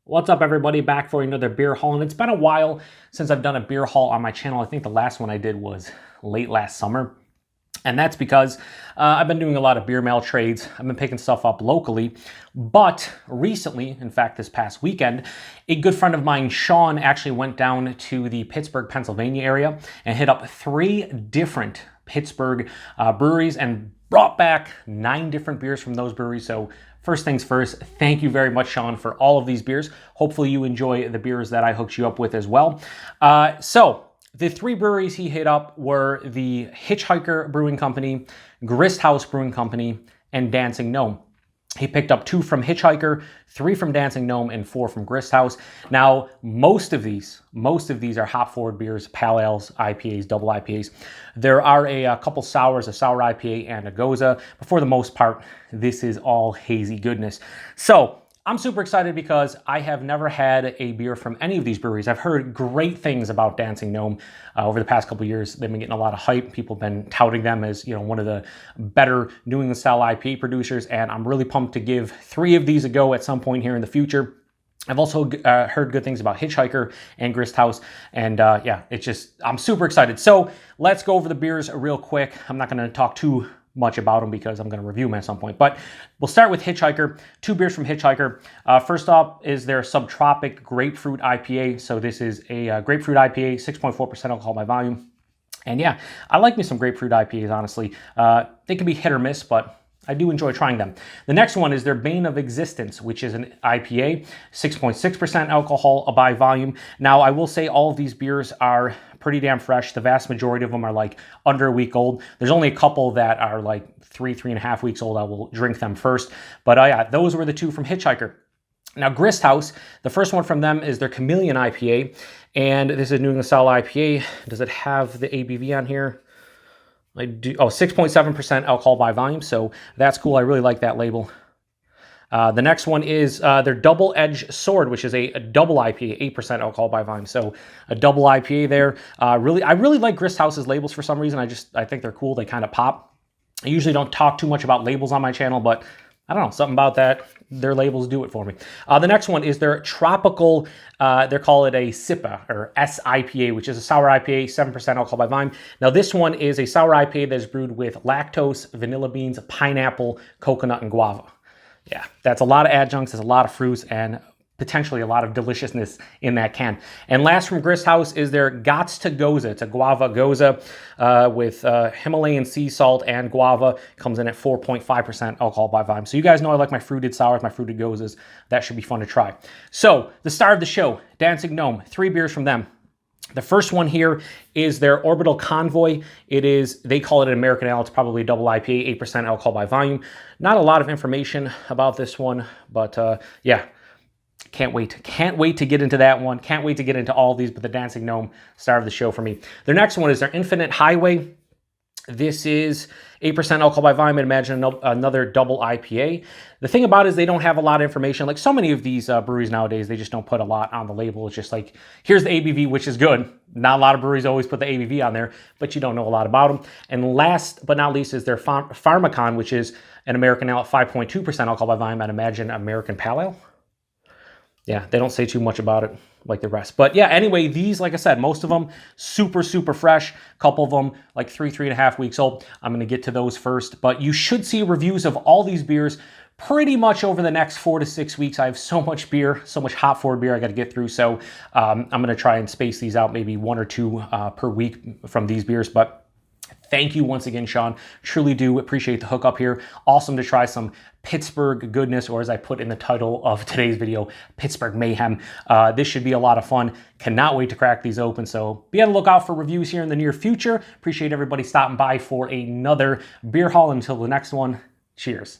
What's up, everybody? Back for another beer haul, and it's been a while since I've done a beer haul on my channel. I think the last one I did was late last summer, and that's because I've been doing a lot of beer mail trades. I've been picking stuff up locally, but recently, in fact this past weekend, a good friend of mine, Sean, actually went down to the Pittsburgh, Pennsylvania area and hit up 3 different Pittsburgh breweries and brought back 9 different beers from those breweries. So first things first, thank you very much, Sean, for all of these beers. Hopefully you enjoy the beers that I hooked you up with as well. So the 3 breweries he hit up were the Hitchhiker Brewing Company, Grist Brewing Company, and Dancing Gnome. He picked up 2 from Hitchhiker, 3 from Dancing Gnome, and 4 from Grist House. Now, most of these are hop-forward beers, pale ales, IPAs, double IPAs. There are a couple sours, a sour IPA, and a Goza. But for the most part, this is all hazy goodness. So I'm super excited because I have never had a beer from any of these breweries. I've heard great things about Dancing Gnome over the past couple of years. They've been getting a lot of hype. People have been touting them as, you know, one of the better New England style IPA producers, and I'm really pumped to give 3 of these a go at some point here in the future. I've also heard good things about Hitchhiker and Grist House, and yeah, it's just, I'm super excited. So let's go over the beers real quick. I'm not going to talk too much about them because I'm going to review them at some point. But we'll start with Hitchhiker. 2 beers from Hitchhiker. First up is their Subtropic Grapefruit IPA. So this is a grapefruit IPA, 6.4% alcohol by volume. And yeah, I like me some grapefruit IPAs, honestly. They can be hit or miss, but I do enjoy trying them. The next one is their Bane of Existence, which is an IPA, 6.6% alcohol by volume. Now, I will say all of these beers are pretty damn fresh. The vast majority of them are like under a week old. There's only a couple that are like 3.5 weeks old. I will drink them first. But yeah, those were the 2 from Hitchhiker. Now, Grist House, the first one from them is their Chameleon IPA. And this is New England style IPA. Does it have the ABV on here? I do. Oh, 6.7% alcohol by volume, so that's cool. I really like that label. The next one is their Double Edge Sword, which is a double IPA, 8% alcohol by volume. So a double IPA there. I really like Grist House's labels for some reason. I think they're cool. They kind of pop. I usually don't talk too much about labels on my channel, but I don't know, something about that. Their labels do it for me. The next one is their Tropical, they call it a SIPA, or SIPA, which is a sour IPA, 7% alcohol by volume. Now this one is a sour IPA that is brewed with lactose, vanilla beans, pineapple, coconut, and guava. Yeah, that's a lot of adjuncts, there's a lot of fruits, and potentially a lot of deliciousness in that can. And last from Grist House is their Gots to Goza. It's a guava goza with Himalayan sea salt and guava. Comes in at 4.5% alcohol by volume. So you guys know I like my fruited sours, my fruited gozas. That should be fun to try. So the star of the show, Dancing Gnome, 3 beers from them. The first one here is their Orbital Convoy. It is, they call it an American Ale. It's probably a double IPA, 8% alcohol by volume. Not a lot of information about this one, but yeah. Can't wait to get into that one. Can't wait to get into all these, but the Dancing Gnome, star of the show for me. Their next one is their Infinite Highway. This is 8% alcohol by volume. I'd imagine another double IPA. The thing about it is they don't have a lot of information. Like so many of these breweries nowadays, they just don't put a lot on the label. It's just like, here's the ABV, which is good. Not a lot of breweries always put the ABV on there, but you don't know a lot about them. And last but not least is their Pharmacon, which is an American Ale at 5.2% alcohol by volume. I'd imagine American Pale Ale. Yeah, they don't say too much about it like the rest. But yeah, anyway, these, like I said, most of them super, super fresh. A couple of them like 3.5 weeks old. I'm going to get to those first. But you should see reviews of all these beers pretty much over the next 4 to 6 weeks. I have so much beer, so much hop forward beer I got to get through. So I'm going to try and space these out, maybe 1 or 2 per week from these beers. But thank you once again, Sean. Truly do appreciate the hookup here. Awesome to try some Pittsburgh goodness, or as I put in the title of today's video, Pittsburgh Mayhem. This should be a lot of fun. Cannot wait to crack these open. So be on the lookout for reviews here in the near future. Appreciate everybody stopping by for another beer haul. Until the next one, cheers.